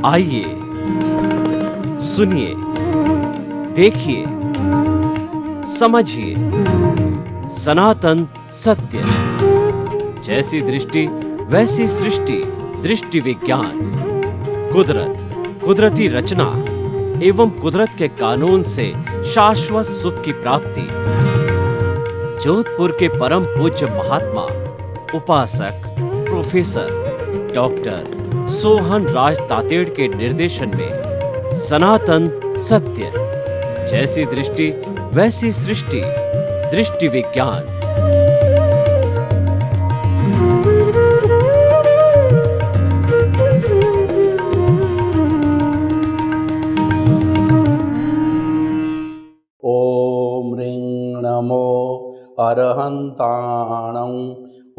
आइए सुनिए, देखिए, समझिए सनातन सत्य। जैसी दृष्टि वैसी सृष्टि, दृष्टि विज्ञान। कुदरत, कुदरती रचना एवं कुदरत के कानून से शाश्वत सुख की प्राप्ति। जोधपुर के परम पूज्य महात्मा उपासक प्रोफेसर डॉक्टर सोहन राज तातेड़ के निर्देशन में सनातन सत्य। जैसी दृष्टि वैसी सृष्टि, दृष्टि विज्ञान। ओम ह्रीं नमो अरहन्ताणं।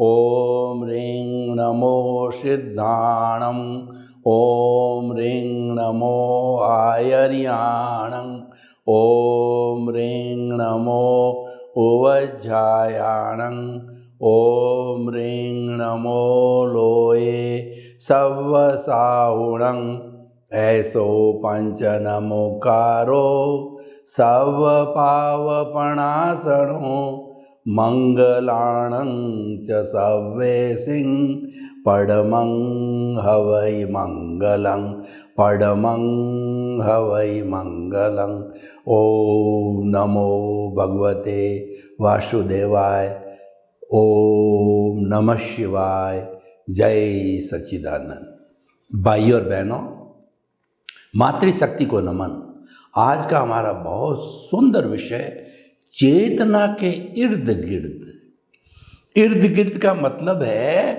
ओम ह्रीं नमो सिद्धाणं। ओम ह्रीं नमो आयर्याणं। ओम ह्रीं नमो उवज्झायाणं। ओम ह्रीं नमो लोये सव्वसाहुणं। ऐसो पंच नमोकारो सर्वपावपणासनो मंगलाणं च सव्वेसिं पडमं हवै मंगलं। पडमं हवै मंगलं। ओम नमो भगवते वासुदेवाय। ओम नमः शिवाय। जय सच्चिदानंद। भाइयों और बहनों, मातृशक्ति को नमन। आज का हमारा बहुत सुंदर विषय चेतना के इर्द गिर्द। इर्द गिर्द का मतलब है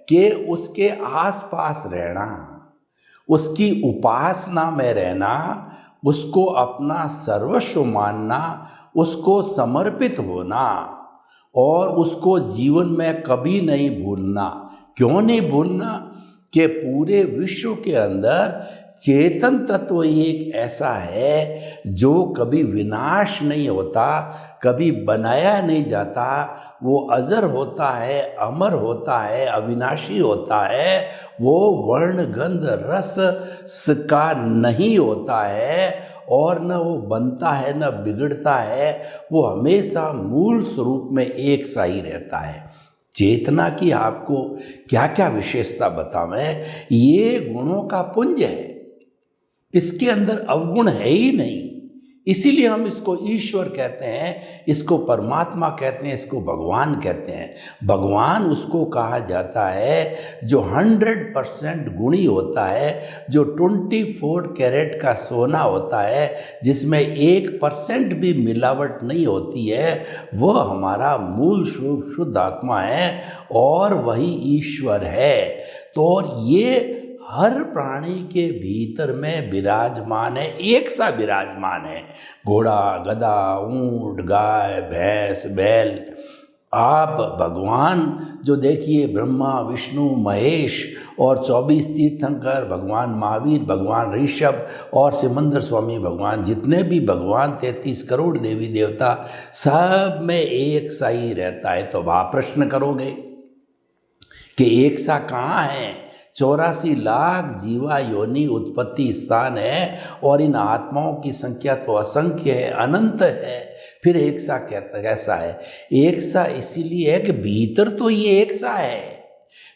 कि उसके आसपास रहना, उसकी उपासना में रहना, उसको अपना सर्वस्व मानना, उसको समर्पित होना और उसको जीवन में कभी नहीं भूलना। क्यों नहीं भूलना? कि पूरे विश्व के अंदर चेतन तत्व एक ऐसा है जो कभी विनाश नहीं होता, कभी बनाया नहीं जाता। वो अजर होता है, अमर होता है, अविनाशी होता है। वो वर्ण गंध रस का नहीं होता है और न वो बनता है न बिगड़ता है। वो हमेशा मूल स्वरूप में एक सा ही रहता है। चेतना की आपको क्या क्या विशेषता बतावें? ये गुणों का पुंज है, इसके अंदर अवगुण है ही नहीं। इसीलिए हम इसको ईश्वर कहते हैं, इसको परमात्मा कहते हैं, इसको भगवान कहते हैं। भगवान उसको कहा जाता है जो 100% गुणी होता है, जो 24 कैरेट का सोना होता है, जिसमें 1% भी मिलावट नहीं होती है। वह हमारा मूल शुद्ध आत्मा है और वही ईश्वर है। तो ये हर प्राणी के भीतर में विराजमान है, एक सा विराजमान है। घोड़ा, गधा, ऊंट, गाय, भैंस, बैल। आप भगवान जो देखिए, ब्रह्मा, विष्णु, महेश और 24 तीर्थंकर, भगवान महावीर, भगवान ऋषभ और सिमंदर स्वामी भगवान, जितने भी भगवान 33 करोड़ देवी देवता, सब में एक सा ही रहता है। तो आप प्रश्न करोगे कि एक सा कहाँ है? 84 लाख जीवा योनि उत्पत्ति स्थान है और इन आत्माओं की संख्या तो असंख्य है, अनंत है। फिर एक सा कैसा है? एक सा इसीलिए है कि भीतर तो ये एक सा है,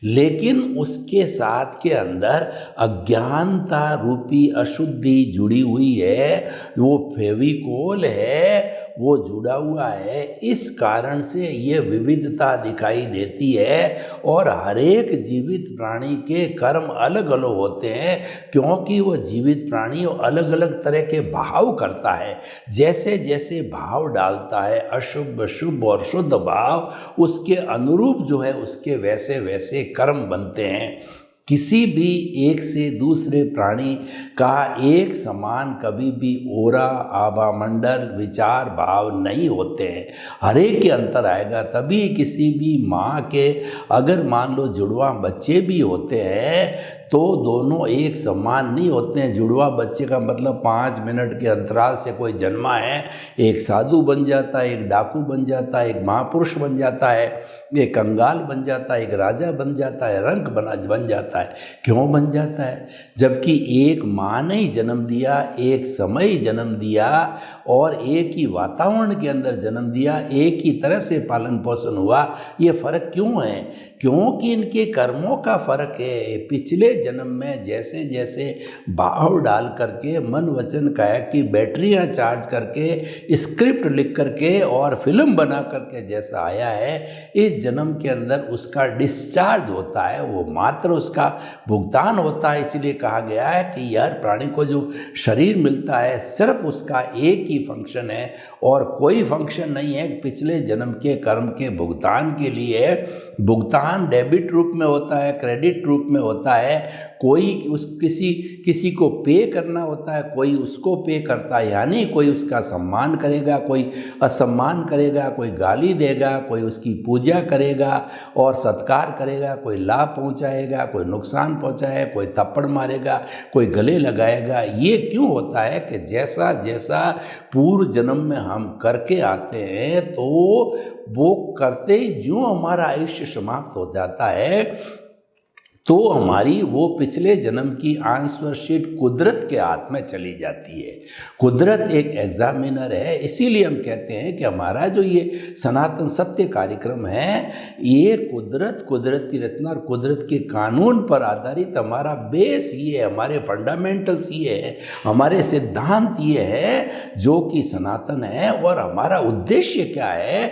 लेकिन उसके साथ के अंदर अज्ञानता रूपी अशुद्धि जुड़ी हुई है। वो फेविकोल है, वो जुड़ा हुआ है। इस कारण से ये विविधता दिखाई देती है और हर एक जीवित प्राणी के कर्म अलग अलग होते हैं, क्योंकि वो जीवित प्राणी अलग अलग तरह के भाव करता है। जैसे जैसे भाव डालता है, अशुभ, शुभ और शुद्ध भाव, उसके अनुरूप जो है उसके वैसे वैसे कर्म बनते हैं। किसी भी एक से दूसरे प्राणी का एक समान कभी भी ओरा, आभा मंडल, विचार, भाव नहीं होते हैं। हर एक के अंतर आएगा। तभी किसी भी माँ के अगर मान लो जुड़वा बच्चे भी होते हैं तो दोनों एक समान नहीं होते हैं। जुड़वा बच्चे का मतलब 5 मिनट के अंतराल से कोई जन्मा है, एक साधु बन जाता है, एक डाकू बन जाता है, एक महापुरुष बन जाता है, एक कंगाल बन जाता है, एक राजा बन जाता है, रंक बन जाता है। क्यों बन जाता है? जबकि एक माँ ने ही जन्म दिया, एक समय ही जन्म दिया और एक ही वातावरण के अंदर जन्म दिया, एक ही तरह से पालन पोषण हुआ। ये फर्क क्यों है? क्योंकि इनके कर्मों का फर्क है। पिछले जन्म में जैसे जैसे भाव डाल करके, मन वचन काया की बैटरियां चार्ज करके, स्क्रिप्ट लिख करके और फिल्म बना करके जैसा आया है, इस जन्म के अंदर उसका डिस्चार्ज होता है, वो मात्र उसका भुगतान होता है। इसीलिए कहा गया है कि हर प्राणी को जो शरीर मिलता है सिर्फ उसका एक ही फंक्शन है और कोई फंक्शन नहीं है पिछले जन्म के कर्म के भुगतान के लिए। भुगतान डेबिट रूप में होता है, क्रेडिट रूप में होता है। कोई किसी को पे करना होता है, कोई उसको पे करता है, यानी कोई उसका सम्मान करेगा, कोई असम्मान करेगा, कोई गाली देगा, कोई उसकी पूजा करेगा और सत्कार करेगा, कोई लाभ पहुंचाएगा, कोई नुकसान पहुंचाएगा, कोई थप्पड़ मारेगा, कोई गले लगाएगा। ये क्यों होता है कि जैसा जैसा पूर्व जन्म में हम करके आते हैं तो वो करते ही जो हमारा आयुष्य समाप्त हो जाता है तो हमारी वो पिछले जन्म की आंसर शीट कुदरत के हाथ में चली जाती है। कुदरत एक एग्जामिनर है। इसीलिए हम कहते हैं कि हमारा जो ये सनातन सत्य कार्यक्रम है, ये कुदरत, कुदरत की रचना और कुदरत के कानून पर आधारित हमारा बेस ये है, हमारे फंडामेंटल्स ये है, हमारे सिद्धांत ये है जो कि सनातन है। और हमारा उद्देश्य क्या है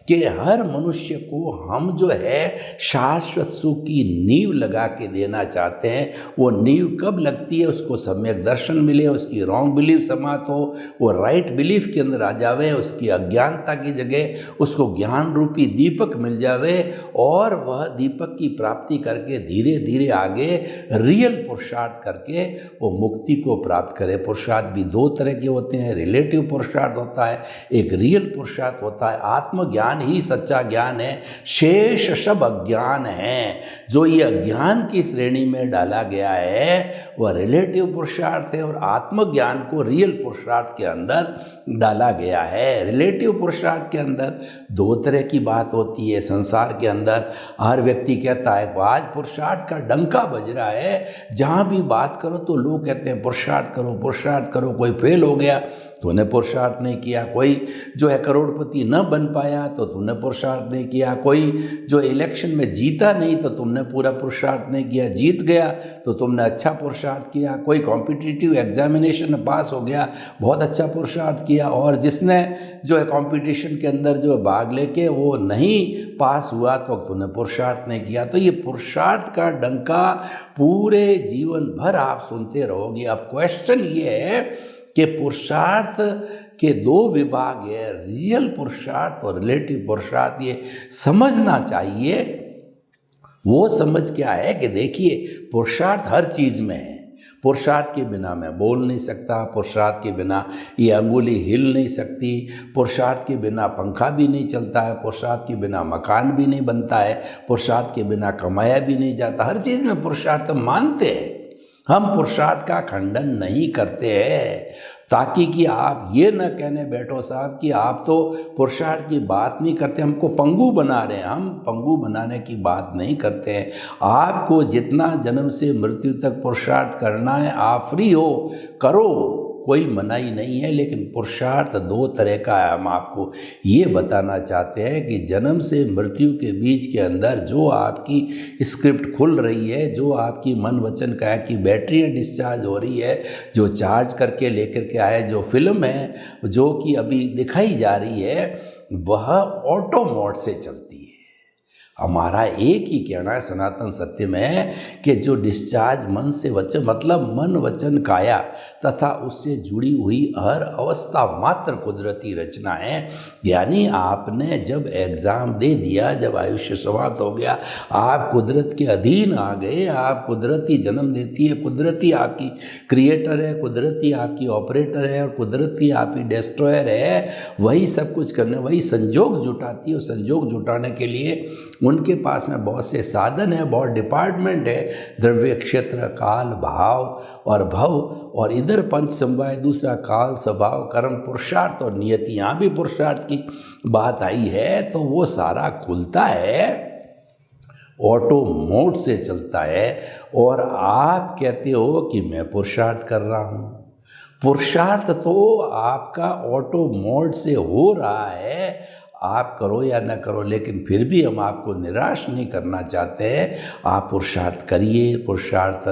कि हर मनुष्य को हम जो है शाश्वत सुख की नींव लगा के देना चाहते हैं। वो नींव कब लगती है? उसको सम्यक दर्शन मिले, उसकी रॉन्ग बिलीफ समाप्त हो, वो राइट बिलीफ के अंदर आ जावे, उसकी अज्ञानता की जगह उसको ज्ञान रूपी दीपक मिल जावे और वह दीपक की प्राप्ति करके धीरे धीरे आगे रियल पुरुषार्थ करके वो मुक्ति को प्राप्त करे। पुरुषार्थ भी दो तरह के होते हैं। रिलेटिव पुरुषार्थ होता है, एक रियल पुरुषार्थ होता है। आत्मज्ञान ही सच्चा ज्ञान है, शेष सब अज्ञान है। जो ये अज्ञान की श्रेणी में डाला गया है वह रिलेटिव पुरुषार्थ है और आत्मज्ञान को रियल पुरुषार्थ के अंदर डाला गया है। रिलेटिव पुरुषार्थ के अंदर दो तरह की बात होती है। संसार के अंदर हर व्यक्ति कहता है आज पुरुषार्थ का डंका बज रहा है, जहाँ भी बात करो तो लोग कहते हैं पुरुषार्थ करो, पुरुषार्थ करो। कोई फेल हो गया तो तूने पुरुषार्थ नहीं किया, कोई जो है करोड़पति न बन पाया तो तुमने पुरुषार्थ नहीं किया, कोई जो इलेक्शन में जीता नहीं तो तुमने पूरा पुरुषार्थ नहीं किया, जीत गया तो तुमने अच्छा पुरुषार्थ किया, कोई कॉम्पिटिटिव एग्जामिनेशन में पास हो गया बहुत अच्छा पुरुषार्थ किया, और जिसने जो है कंपटीशन के अंदर जो भाग लेके वो नहीं पास हुआ तो तूने पुरुषार्थ नहीं किया। तो ये पुरुषार्थ का डंका पूरे जीवन भर आप सुनते रहोगे। अब क्वेश्चन ये है कि पुरुषार्थ के दो विभाग है, रियल पुरुषार्थ और रिलेटिव पुरुषार्थ। ये समझना चाहिए। वो समझ क्या है कि देखिए पुरुषार्थ हर चीज़ में है। पुरुषार्थ के बिना मैं बोल नहीं सकता, पुरुषार्थ के बिना ये अंगुली हिल नहीं सकती, पुरुषार्थ के बिना पंखा भी नहीं चलता है, पुरुषार्थ के बिना मकान भी नहीं बनता है, पुरुषार्थ के बिना कमाया भी नहीं जाता। हर चीज़ में पुरुषार्थ हम मानते हैं, हम पुरुषार्थ का खंडन नहीं करते हैं, ताकि कि आप ये न कहने बैठो साहब कि आप तो पुरुषार्थ की बात नहीं करते, हमको पंगु बना रहे हैं। हम पंगु बनाने की बात नहीं करते हैं। आपको जितना जन्म से मृत्यु तक पुरुषार्थ करना है आप फ्री हो, करो, कोई मनाही नहीं है। लेकिन पुरुषार्थ दो तरह का है। हम आपको ये बताना चाहते हैं कि जन्म से मृत्यु के बीच के अंदर जो आपकी स्क्रिप्ट खुल रही है, जो आपकी मन वचन काया की बैटरियाँ डिस्चार्ज हो रही है, जो चार्ज करके लेकर के आए, जो फिल्म है जो कि अभी दिखाई जा रही है, वह ऑटो मोड से चलती है। हमारा एक ही कहना है सनातन सत्य में कि जो डिस्चार्ज मन से वचन, मतलब मन वचन काया तथा उससे जुड़ी हुई हर अवस्था मात्र कुदरती रचना है। यानी आपने जब एग्ज़ाम दे दिया, जब आयुष्य समाप्त हो गया, आप कुदरत के अधीन आ गए। आप कुदरती जन्म देती है, कुदरती आपकी क्रिएटर है, कुदरती आपकी ऑपरेटर है और कुदरती आपकी डिस्ट्रॉयर है। वही सब कुछ करने, वही संजोग जुटाती है। संजोग जुटाने के लिए उनके पास में बहुत से साधन है, बहुत डिपार्टमेंट है, द्रव्य, क्षेत्र, काल, भाव और भव, और इधर पंच समवाय, दूसरा काल, स्वभाव, कर्म, पुरुषार्थ और नियति। यहाँ भी पुरुषार्थ की बात आई है तो वो सारा खुलता है। ऑटो मोड से चलता है, और आप कहते हो कि मैं पुरुषार्थ कर रहा हूँ। पुरुषार्थ तो आपका ऑटो मोड से हो रहा है, आप करो या न करो, लेकिन फिर भी हम आपको निराश नहीं करना चाहते हैं। आप पुरुषार्थ करिए, पुरुषार्थ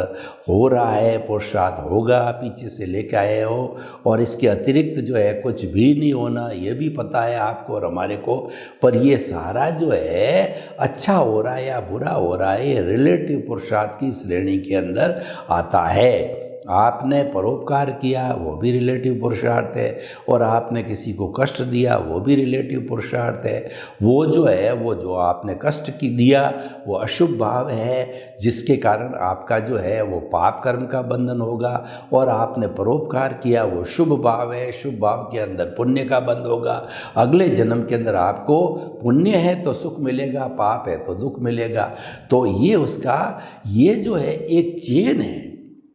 हो रहा है, पुरुषार्थ होगा, पीछे से लेके आए हो, और इसके अतिरिक्त जो है कुछ भी नहीं होना, ये भी पता है आपको और हमारे को। पर ये सारा जो है अच्छा हो रहा है या बुरा हो रहा है, ये रिलेटिव पुरुषार्थ की श्रेणी के अंदर आता है। आपने परोपकार किया वो भी रिलेटिव पुरुषार्थ है, और आपने किसी को कष्ट दिया वो भी रिलेटिव पुरुषार्थ है। वो जो है, वो जो आपने कष्ट की दिया वो अशुभ भाव है, जिसके कारण आपका जो है वो पाप कर्म का बंधन होगा, और आपने परोपकार किया वो शुभ भाव है, शुभ भाव के अंदर पुण्य का बंध होगा। अगले जन्म के अंदर आपको पुण्य है तो सुख मिलेगा, पाप है तो दुख मिलेगा। तो ये उसका, ये जो है एक चेन है।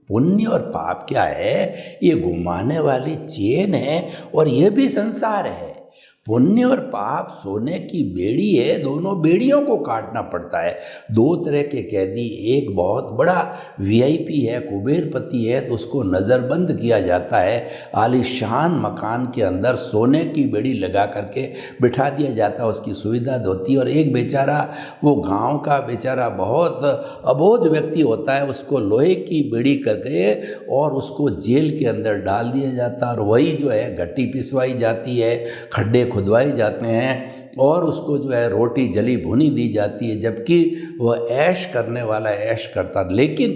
पुण्य और पाप क्या है, ये घुमाने वाली चेन है, और ये भी संसार है। पुण्य और पाप सोने की बेड़ी है, दोनों बेड़ियों को काटना पड़ता है। दो तरह के कैदी, एक बहुत बड़ा वीआईपी है, कुबेरपति है, तो उसको नज़रबंद किया जाता है, आलीशान मकान के अंदर सोने की बेड़ी लगा करके बिठा दिया जाता है, उसकी सुविधा होती है। और एक बेचारा, वो गांव का बेचारा बहुत अबोध व्यक्ति होता है, उसको लोहे की बेड़ी करके और उसको जेल के अंदर डाल दिया जाता है, और वही जो है घट्टी पिसवाई जाती है, खड्डे खुदवाए जाते हैं, और उसको जो है रोटी जली भुनी दी जाती है, जबकि वह ऐश करने वाला ऐश करता। लेकिन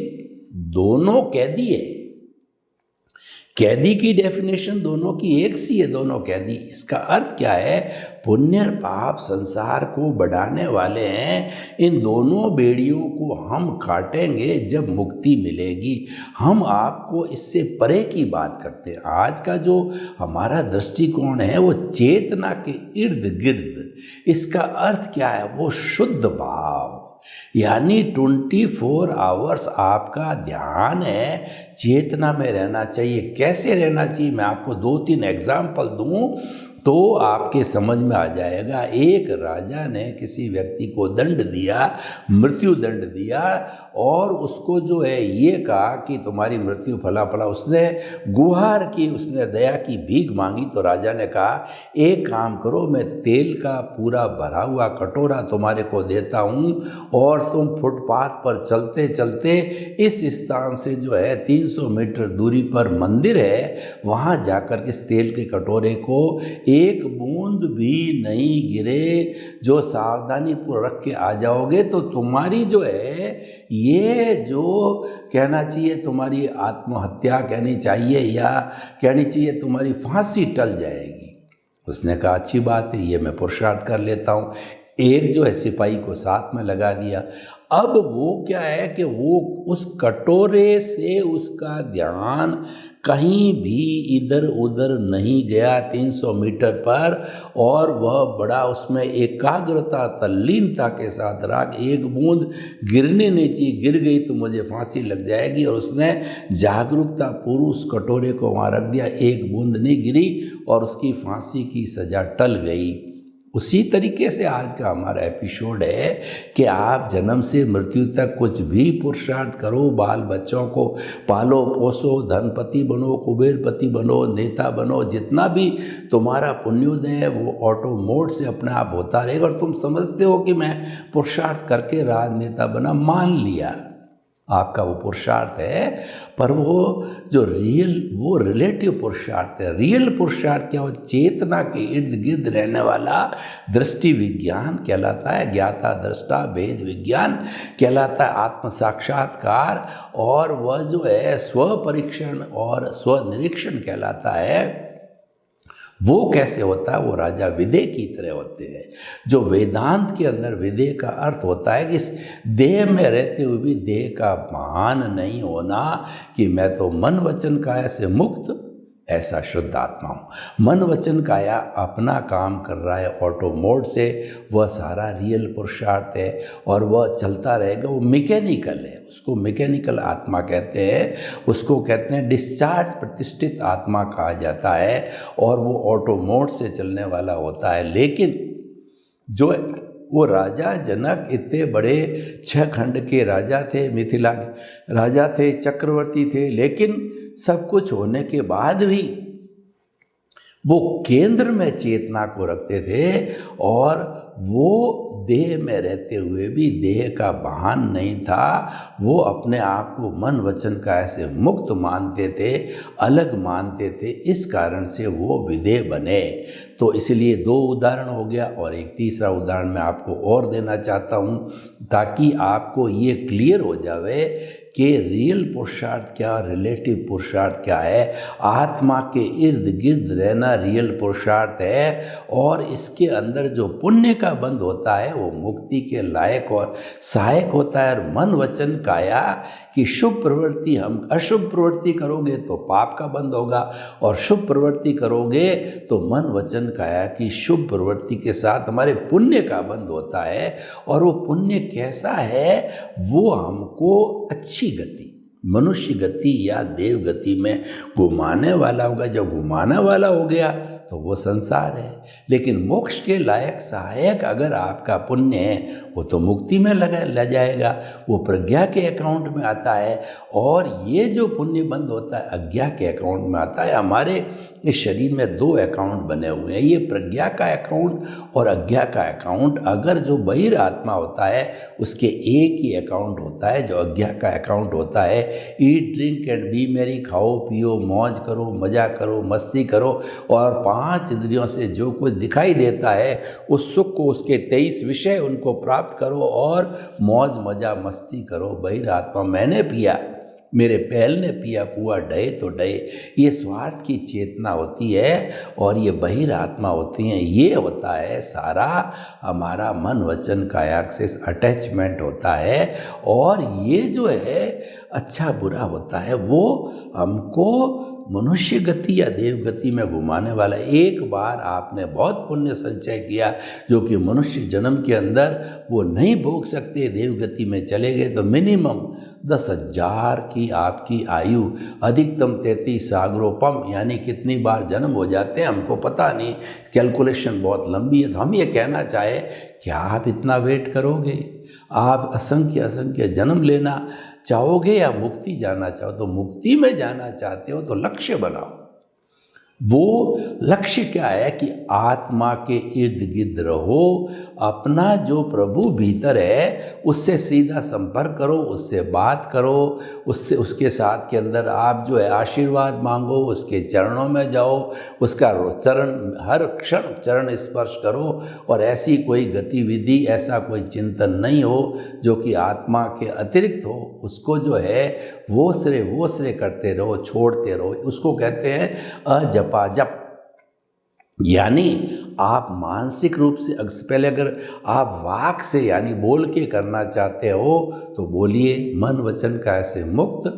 दोनों कैदी है, कैदी की डेफिनेशन दोनों की एक सी है, दोनों कैदी। इसका अर्थ क्या है, पुण्य और पाप संसार को बढ़ाने वाले हैं। इन दोनों बेड़ियों को हम काटेंगे जब मुक्ति मिलेगी। हम आपको इससे परे की बात करते हैं। आज का जो हमारा दृष्टिकोण है वो चेतना के इर्द गिर्द। इसका अर्थ क्या है, वो शुद्ध भाव, यानी 24 आवर्स आपका ध्यान है, चेतना में रहना चाहिए। कैसे रहना चाहिए, मैं आपको 2-3 एग्जाम्पल दूं तो आपके समझ में आ जाएगा। एक राजा ने किसी व्यक्ति को दंड दिया, मृत्यु दंड दिया, और उसको जो है ये कहा कि तुम्हारी मृत्यु फला फला। उसने गुहार की, उसने दया की भीख मांगी, तो राजा ने कहा एक काम करो, मैं तेल का पूरा भरा हुआ कटोरा तुम्हारे को देता हूँ, और तुम फुटपाथ पर चलते चलते इस स्थान से जो है 300 मीटर दूरी पर मंदिर है, वहाँ जाकर इस तेल के कटोरे को एक बूंद भी नहीं गिरे, जो सावधानी पूर्वक रख के आ जाओगे तो तुम्हारी जो है, ये जो कहना चाहिए तुम्हारी आत्महत्या कहनी चाहिए, या कहनी चाहिए तुम्हारी फांसी टल जाएगी। उसने कहा अच्छी बात है, ये मैं पुरुषार्थ कर लेता हूँ। एक जो है सिपाही को साथ में लगा दिया। अब वो क्या है कि वो उस कटोरे से उसका ध्यान कहीं भी इधर उधर नहीं गया 300 मीटर पर, और वह बड़ा उसमें एकाग्रता तल्लीनता के साथ रहा। एक बूंद गिरने नहीं चाहिए, गिर गई तो मुझे फांसी लग जाएगी, और उसने जागरूकता पूर्व उस कटोरे को वहाँ रख दिया। एक बूंद नहीं गिरी और उसकी फांसी की सज़ा टल गई। उसी तरीके से आज का हमारा एपिसोड है कि आप जन्म से मृत्यु तक कुछ भी पुरुषार्थ करो, बाल बच्चों को पालो पोसो, धनपति बनो, कुबेरपति बनो, नेता बनो, जितना भी तुम्हारा पुण्योदय है वो ऑटो मोड से अपने आप होता रहेगा। और तुम समझते हो कि मैं पुरुषार्थ करके राजनेता बना, मान लिया, आपका वो पुरुषार्थ है, पर वो जो वो रिलेटिव पुरुषार्थ है। रियल पुरुषार्थ क्या हो, चेतना के इर्द गिर्द रहने वाला दृष्टि विज्ञान कहलाता है, ज्ञाता दृष्टा भेद विज्ञान कहलाता है, आत्म साक्षात्कार, और वह जो है स्व परीक्षण और स्व निरीक्षण कहलाता है। वो कैसे होता है, वो राजा विदेह की तरह होते हैं। जो वेदांत के अंदर विदेह का अर्थ होता है कि इस देह में रहते हुए भी देह का भान नहीं होना, कि मैं तो मन वचन काया से मुक्त ऐसा शुद्ध आत्मा हूँ। मन वचन काया अपना काम कर रहा है ऑटो मोड से, वह सारा रियल पुरुषार्थ है, और वह चलता रहेगा। वो मैकेनिकल है, उसको मैकेनिकल आत्मा कहते हैं, उसको कहते हैं डिस्चार्ज प्रतिष्ठित आत्मा कहा जाता है, और वो ऑटो मोड से चलने वाला होता है। लेकिन जो वो राजा जनक इतने बड़े 6 खंड के राजा थे, मिथिला के राजा थे, चक्रवर्ती थे, लेकिन सब कुछ होने के बाद भी वो केंद्र में चेतना को रखते थे और वो देह में रहते हुए भी देह का भान नहीं था। वो अपने आप को मन वचन का ऐसे मुक्त मानते थे, अलग मानते थे, इस कारण से वो विदेह बने। तो इसलिए 2 उदाहरण हो गया और एक तीसरा उदाहरण मैं आपको और देना चाहता हूँ ताकि आपको ये क्लियर हो जावे कि रियल पुरुषार्थ क्या, रिलेटिव पुरुषार्थ क्या है। आत्मा के इर्द गिर्द रहना रियल पुरुषार्थ है और इसके अंदर जो पुण्य का बंध होता है वो मुक्ति के लायक और सहायक होता है। और मन वचन काया कि शुभ प्रवृत्ति, हम अशुभ प्रवृत्ति करोगे तो पाप का बंध होगा और शुभ प्रवृत्ति करोगे तो मन वचन काया कि शुभ प्रवृत्ति के साथ हमारे पुण्य का बंध होता है। और वो पुण्य कैसा है, वो हमको अच्छी गति, मनुष्य गति या देव गति में घुमाने वाला होगा। जब घुमाने वाला हो गया तो वो संसार है। लेकिन मोक्ष के लायक सहायक अगर आपका पुण्य है वो तो मुक्ति में ले जाएगा, वो प्रज्ञा के अकाउंट में आता है। और ये जो पुण्य बंद होता है अज्ञा के अकाउंट में आता है। हमारे इस शरीर में 2 अकाउंट बने हुए हैं, ये प्रज्ञा का अकाउंट और अज्ञा का अकाउंट। अगर जो बहिर आत्मा होता है उसके एक ही अकाउंट होता है जो अज्ञा का अकाउंट होता है। Eat drink and B Mary, खाओ पियो मौज करो, मजा करो, मस्ती करो और 5 इंद्रियों से जो कुछ दिखाई देता है उस सुख को, उसके 23 विषय उनको प्राप्त करो और मौज मजा मस्ती करो। बहिर आत्मा मैंने पिया, मेरे पहल ने पिया, कुआ डहे तो डहे, ये स्वार्थ की चेतना होती है और ये बहिर आत्मा होती हैं। ये होता है सारा हमारा मन वचन काया से अटैचमेंट होता है। और ये जो है अच्छा बुरा होता है वो हमको मनुष्य गति या देव गति में घुमाने वाला। एक बार आपने बहुत पुण्य संचय किया जो कि मनुष्य जन्म के अंदर वो नहीं भोग सकते, देव गति में चले गए तो मिनिमम 10,000 की आपकी आयु, अधिकतम 33 सागरोपम, यानी कितनी बार जन्म हो जाते हैं हमको पता नहीं, कैलकुलेशन बहुत लंबी है। तो हम ये कहना चाहे क्या आप इतना वेट करोगे? आप असंख्य जन्म लेना चाहोगे या मुक्ति जाना चाहो? तो मुक्ति में जाना चाहते हो तो लक्ष्य बनाओ। वो लक्ष्य क्या है कि आत्मा के इर्द गिर्द रहो, अपना जो प्रभु भीतर है उससे सीधा संपर्क करो, उससे बात करो, उससे उसके साथ के अंदर आप जो है आशीर्वाद मांगो, उसके चरणों में जाओ, उसका चरण हर क्षण चरण स्पर्श करो। और ऐसी कोई गतिविधि, ऐसा कोई चिंतन नहीं हो जो कि आत्मा के अतिरिक्त हो, उसको जो है वो श्रे करते रहो, छोड़ते रहो। उसको कहते हैं अजपा जप। यानी आप मानसिक रूप से पहले अगर आप वाक से यानी बोल के करना चाहते हो तो बोलिए मन वचन का ऐसे मुक्त,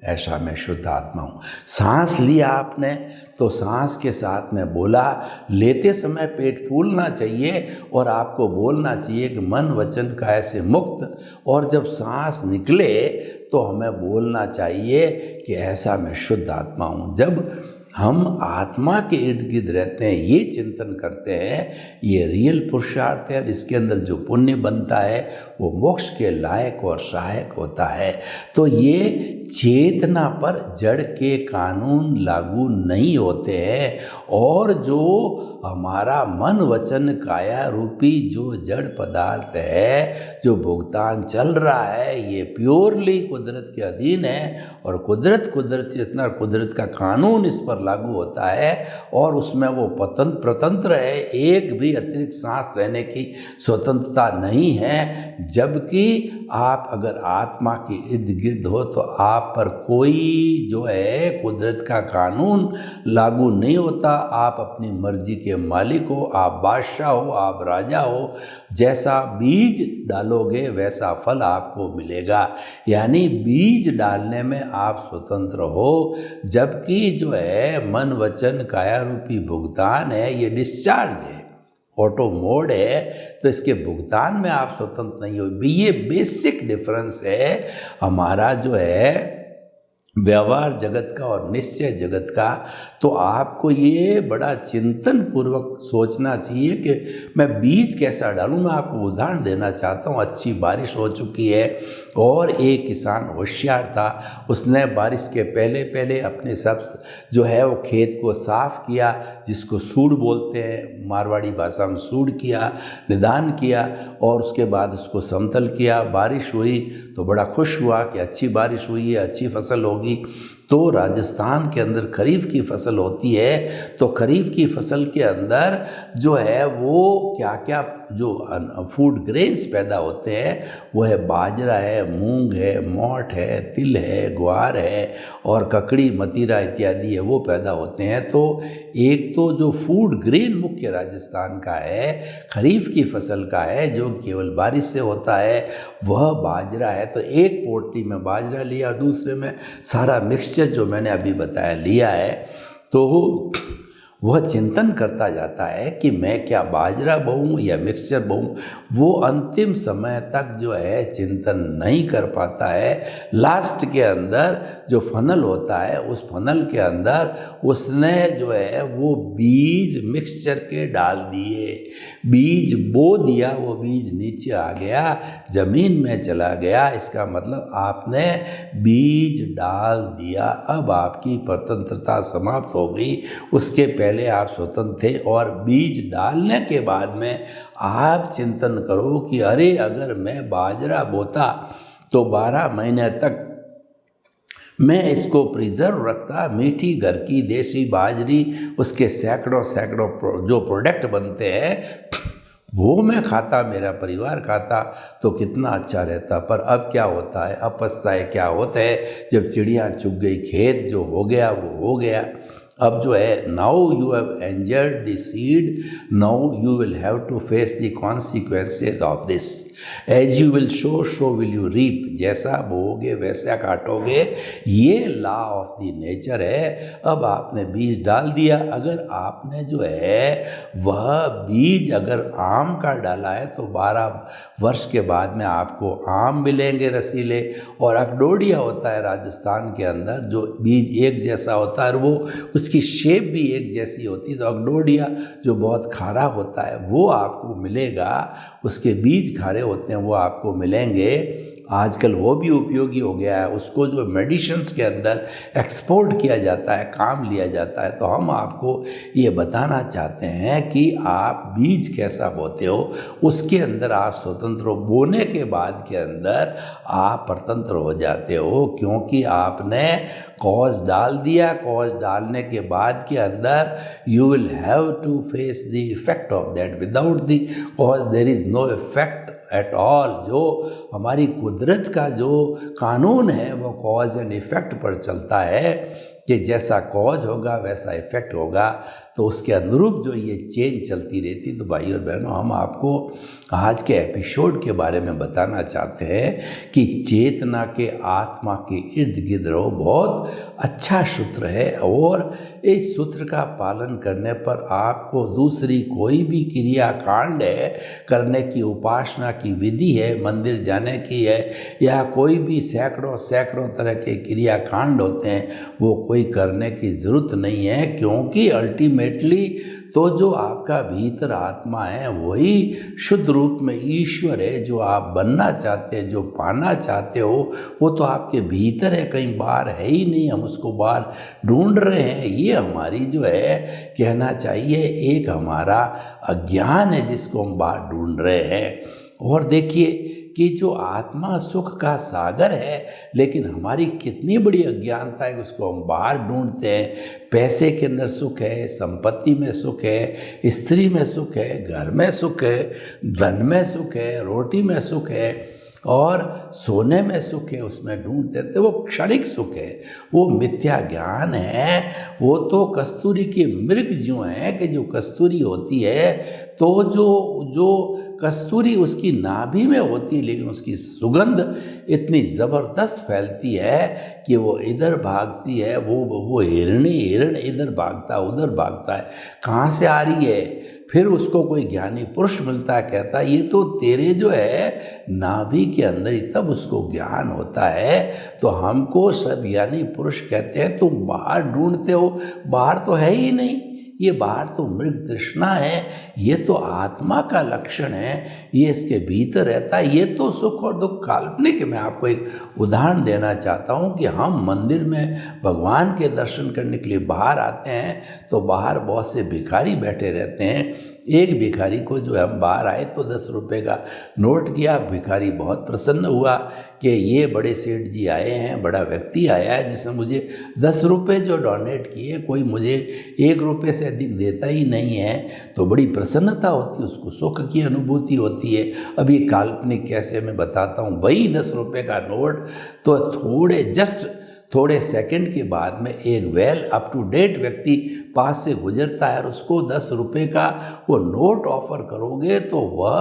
ऐसा मैं शुद्ध आत्मा हूँ। सांस लिया आपने तो सांस के साथ में बोला, लेते समय पेट फूलना चाहिए और आपको बोलना चाहिए कि मन वचन का ऐसे मुक्त। और जब सांस निकले तो हमें बोलना चाहिए कि ऐसा मैं शुद्ध आत्मा हूँ। जब हम आत्मा के इर्द गिर्द रहते हैं, ये चिंतन करते हैं, ये रियल पुरुषार्थ है। और इसके अंदर जो पुण्य बनता है वो मोक्ष के लायक और सहायक होता है। तो ये चेतना पर जड़ के कानून लागू नहीं होते हैं। और जो हमारा मन वचन काया रूपी जो जड़ पदार्थ है, जो भुगतान चल रहा है, ये प्योरली कुदरत के अधीन है। और कुदरत जितना कुदरत का कानून इस पर लागू होता है और उसमें वो प्रतंत्र है, एक भी अतिरिक्त सांस लेने की स्वतंत्रता नहीं है। जबकि आप अगर आत्मा के इर्द गिर्द हो तो आप पर कोई जो है कुदरत का कानून लागू नहीं होता। आप अपनी मर्जी के मालिक हो, आप बादशाह हो, आप राजा हो। जैसा बीज डालोगे वैसा फल आपको मिलेगा। यानी बीज डालने में आप स्वतंत्र हो। जबकि जो है मन वचन काया रूपी भुगतान है, ये डिस्चार्ज है, ऑटो मोड है, तो इसके भुगतान में आप स्वतंत्र नहीं हो। ये बेसिक डिफरेंस है हमारा जो है व्यवहार जगत का और निश्चय जगत का, तो आपको ये बड़ा चिंतन पूर्वक सोचना चाहिए कि मैं बीज कैसा डालूं। मैं आपको उदाहरण देना चाहता हूँ। अच्छी बारिश हो चुकी है और एक किसान होशियार था, उसने बारिश के पहले पहले अपने सब जो है वो खेत को साफ किया, जिसको सूड़ बोलते हैं, मारवाड़ी भाषा में सूड़ किया, निदान किया, और उसके बाद उसको समतल किया। बारिश हुई तो बड़ा खुश हुआ कि अच्छी बारिश हुई है, अच्छी फसल होगी। तो राजस्थान के अंदर खरीफ की फसल होती है, तो खरीफ की फसल के अंदर जो है वो क्या क्या जो फूड ग्रेन्स पैदा होते हैं वो है बाजरा है, मूंग है, मोठ है, तिल है, ग्वार है और ककड़ी, मतीरा इत्यादि है, वो पैदा होते हैं। तो एक तो जो फूड ग्रेन मुख्य राजस्थान का है, खरीफ की फसल का है, जो केवल बारिश से होता है, वह बाजरा है। तो एक पोटली में बाजरा लिया, दूसरे में सारा मिक्सचर जो मैंने अभी बताया लिया है। तो वह चिंतन करता जाता है कि मैं क्या बाजरा बोऊं या मिक्सचर बोऊं। वो अंतिम समय तक जो है चिंतन नहीं कर पाता है। लास्ट के अंदर जो फनल होता है, उस फनल के अंदर उसने जो है वो बीज मिक्सचर के डाल दिए, बीज बो दिया, वो बीज नीचे आ गया, जमीन में चला गया। इसका मतलब आपने बीज डाल दिया। अब आपकी स्वतंत्रता समाप्त हो गई। उसके पहले आप स्वतंत्र थे, और बीज डालने के बाद में आप चिंतन करो कि अरे अगर मैं बाजरा बोता तो 12 महीने तक मैं इसको प्रिजर्व रखता, मीठी घर की देसी बाजरी, उसके सैकड़ों सैकड़ों जो प्रोडक्ट बनते हैं वो मैं खाता, मेरा परिवार खाता, तो कितना अच्छा रहता। पर अब क्या होता है, अब पछताए क्या होता है, जब चिड़िया चुग गई, खेत जो हो गया वो हो गया। अब जो है now you have enjoyed the seed, now you will have to face the consequences of this. As you will sow, so will you reap. जैसा बोओगे वैसा काटोगे, ये लॉ ऑफ द नेचर है। अब आपने बीज डाल दिया। अगर आपने जो है वह बीज अगर आम का डाला है तो 12 वर्ष के बाद में आपको आम मिलेंगे रसीले। और अकडोडिया होता है राजस्थान के अंदर, जो बीज एक जैसा होता है और वो उसकी शेप भी एक जैसी होती है। तो अकडोडिया जो बहुत खारा होता है वो आपको मिलेगा, उसके बीज खारे होते हैं वो आपको मिलेंगे। आजकल वो भी उपयोगी हो गया है, उसको जो मेडिसिन्स के अंदर एक्सपोर्ट किया जाता है, काम लिया जाता है। तो हम आपको ये बताना चाहते हैं कि आप बीज कैसा बोते हो, उसके अंदर आप स्वतंत्र हो। बोने के बाद के अंदर आप स्वतंत्र हो जाते हो, क्योंकि आपने कॉज डाल दिया। कॉज डालने के बाद के अंदर you will have to face the effect of that. Without the cause there is no effect at all. जो हमारी कुदरत का जो कानून है वो कॉज एंड इफ़ेक्ट पर चलता है, कि जैसा कॉज होगा वैसा इफ़ेक्ट होगा। तो उसके अनुरूप जो ये चेंज चलती रहती। तो भाई और बहनों, हम आपको आज के एपिसोड के बारे में बताना चाहते हैं कि चेतना के आत्मा के इर्द गिर्द रहो। बहुत अच्छा सूत्र है, और इस सूत्र का पालन करने पर आपको दूसरी कोई भी क्रिया कांड है करने की, उपासना की विधि है, मंदिर जाने की है, या कोई भी सैकड़ों सैकड़ों तरह के क्रिया कांड होते हैं, वो कोई करने की ज़रूरत नहीं है। क्योंकि अल्टीमेटली तो जो आपका भीतर आत्मा है वही शुद्ध रूप में ईश्वर है। जो आप बनना चाहते हैं, जो पाना चाहते हो, वो तो आपके भीतर है, कहीं बाहर है ही नहीं। हम उसको बाहर ढूंढ रहे हैं। ये हमारी जो है कहना चाहिए एक हमारा अज्ञान है, जिसको हम बाहर ढूंढ रहे हैं। और देखिए कि जो आत्मा सुख का सागर है, लेकिन हमारी कितनी बड़ी अज्ञानता है कि उसको हम बाहर ढूंढते हैं। पैसे के अंदर सुख है, संपत्ति में सुख है, स्त्री में सुख है, घर में सुख है, धन में सुख है, रोटी में सुख है, और सोने में सुख है, उसमें ढूंढते थे। वो क्षणिक सुख है, वो मिथ्या ज्ञान है। वो तो कस्तूरी के मृग जो हैं, कि जो कस्तूरी होती है, तो जो कस्तूरी उसकी नाभि में होती है, लेकिन उसकी सुगंध इतनी ज़बरदस्त फैलती है कि वो इधर भागती है, वो हिरण इधर भागता है, उधर भागता है। कहाँ से आ रही है? फिर उसको कोई ज्ञानी पुरुष मिलता है, कहता है ये तो तेरे जो है नाभि के अंदर ही तब उसको ज्ञान होता है। तो हमको सद्ज्ञानी पुरुष कहते हैं तुम बाहर ढूंढते हो, बाहर तो है ही नहीं, ये बाहर तो मृग तृष्णा है, ये तो आत्मा का लक्षण है, ये इसके भीतर रहता है। ये तो सुख और दुख काल्पनिक। मैं आपको एक उदाहरण देना चाहता हूँ कि हम मंदिर में भगवान के दर्शन करने के लिए बाहर आते हैं तो बाहर बहुत से भिखारी बैठे रहते हैं। एक भिखारी को जो हम बाहर आए तो 10 रुपये का नोट किया, भिखारी बहुत प्रसन्न हुआ कि ये बड़े सेठ जी आए हैं, बड़ा व्यक्ति आया है जिसने मुझे 10 रुपये जो डोनेट किए, कोई मुझे 1 रुपये से अधिक देता ही नहीं है। तो बड़ी प्रसन्नता होती है, उसको सुख की अनुभूति होती है। अब ये काल्पनिक कैसे मैं बताता हूँ। वही 10 रुपये का नोट तो थोड़े सेकंड के बाद में एक वेल अप टू डेट व्यक्ति पास से गुजरता है और उसको 10 रुपये का वो नोट ऑफर करोगे तो वह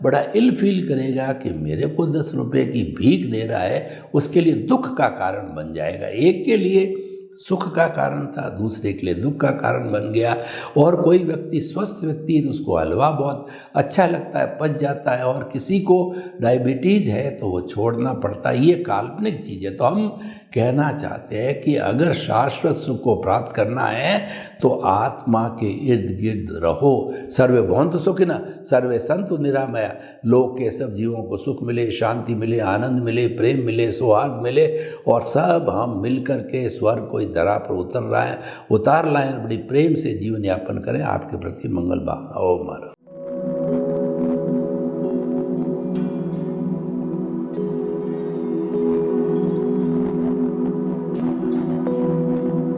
बड़ा इल फील करेगा कि मेरे को 10 रुपये की भीख दे रहा है, उसके लिए दुख का कारण बन जाएगा। एक के लिए सुख का कारण था, दूसरे के लिए दुख का कारण बन गया। और कोई व्यक्ति स्वस्थ व्यक्ति तो उसको हलवा बहुत अच्छा लगता है, पच जाता है, और किसी को डायबिटीज़ है तो वो छोड़ना पड़ता है। ये काल्पनिक चीज़ है। तो हम कहना चाहते हैं कि अगर शाश्वत सुख को प्राप्त करना है तो आत्मा के इर्द गिर्द रहो। सर्वे भवन्तु सुखिनः सर्वे सन्तु निरामया। लोक के सब जीवों को सुख मिले, शांति मिले, आनंद मिले, प्रेम मिले, सौहार्द मिले, और सब हम मिल कर के स्वर्ग को धरा पर उतार लाएं, बड़ी प्रेम से जीवन यापन करें। आपके प्रति मंगल भावना। ओम हर।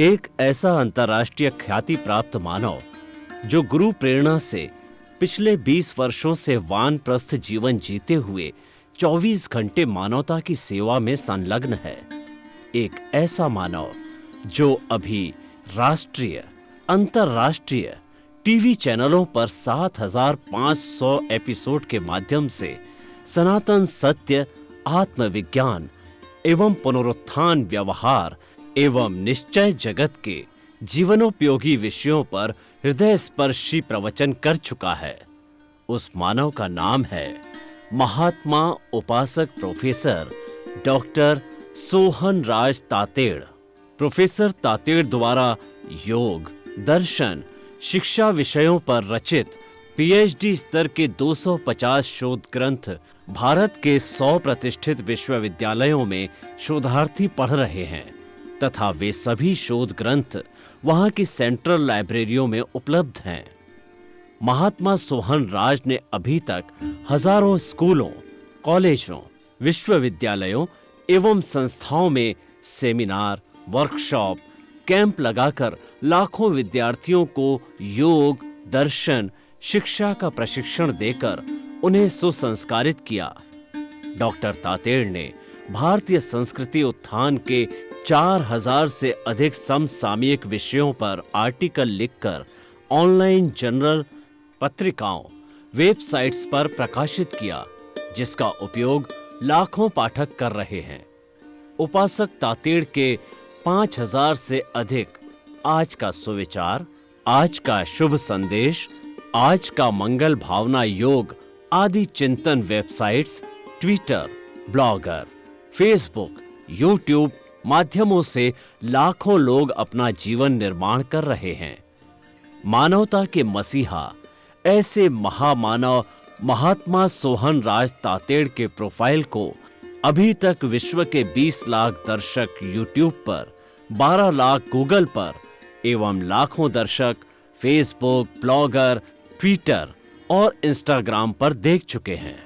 एक ऐसा अंतर्राष्ट्रीय ख्याति प्राप्त मानव जो गुरु प्रेरणा से पिछले 20 वर्षों से वानप्रस्थ जीवन जीते हुए 24 घंटे मानवता की सेवा में संलग्न है। एक ऐसा मानव जो अभी राष्ट्रीय, अंतर्राष्ट्रीय टीवी चैनलों पर 7,500 एपिसोड के माध्यम से सनातन सत्य, आत्मविज्ञान एवं पुनरुत्थान, व्यवहार एवं निश्चय जगत के जीवनोपयोगी विषयों पर हृदय स्पर्शी प्रवचन कर चुका है। उस मानव का नाम है महात्मा उपासक प्रोफेसर डॉक्टर सोहन राज तातेड़। प्रोफेसर तातेड़ द्वारा योग, दर्शन, शिक्षा विषयों पर रचित पीएचडी स्तर के 250 शोध ग्रंथ भारत के 100 प्रतिष्ठित विश्वविद्यालयों में शोधार्थी पढ़ रहे हैं तथा वे सभी शोध ग्रंथ वहां की सेंट्रल लाइब्रेरियों में उपलब्ध हैं। महात्मा सोहन राज ने अभी तक हजारों स्कूलों, कॉलेजों, विश्वविद्यालयों एवं संस्थाओं में सेमिनार, वर्कशॉप, कैंप लगाकर लाखों विद्यार्थियों को योग, दर्शन, शिक्षा का प्रशिक्षण देकर उन्हें सुसंस्कारित किया। डॉक्टर तातेड़ ने भारतीय संस्कृति उत्थान के 4000 से अधिक समसामयिक विषयों पर आर्टिकल लिखकर ऑनलाइन जर्नल, पत्रिकाओं, वेबसाइट्स पर प्रकाशित किया, जिसका उपयोग लाखों पाठक कर रहे हैं। उपासक तातेड़ के 5000 से अधिक आज का सुविचार, आज का शुभ संदेश, आज का मंगल भावना योग आदि चिंतन websites, Twitter, blogger, Facebook, YouTube माध्यमों से लाखों लोग अपना जीवन निर्माण कर रहे हैं। मानवता के मसीहा ऐसे महामानव महात्मा सोहन राज तातेड़ के प्रोफाइल को अभी तक विश्व के 20 लाख दर्शक यूट्यूब पर, 12 लाख गूगल पर एवं लाखों दर्शक फेसबुक, ब्लॉगर, ट्विटर और इंस्टाग्राम पर देख चुके हैं।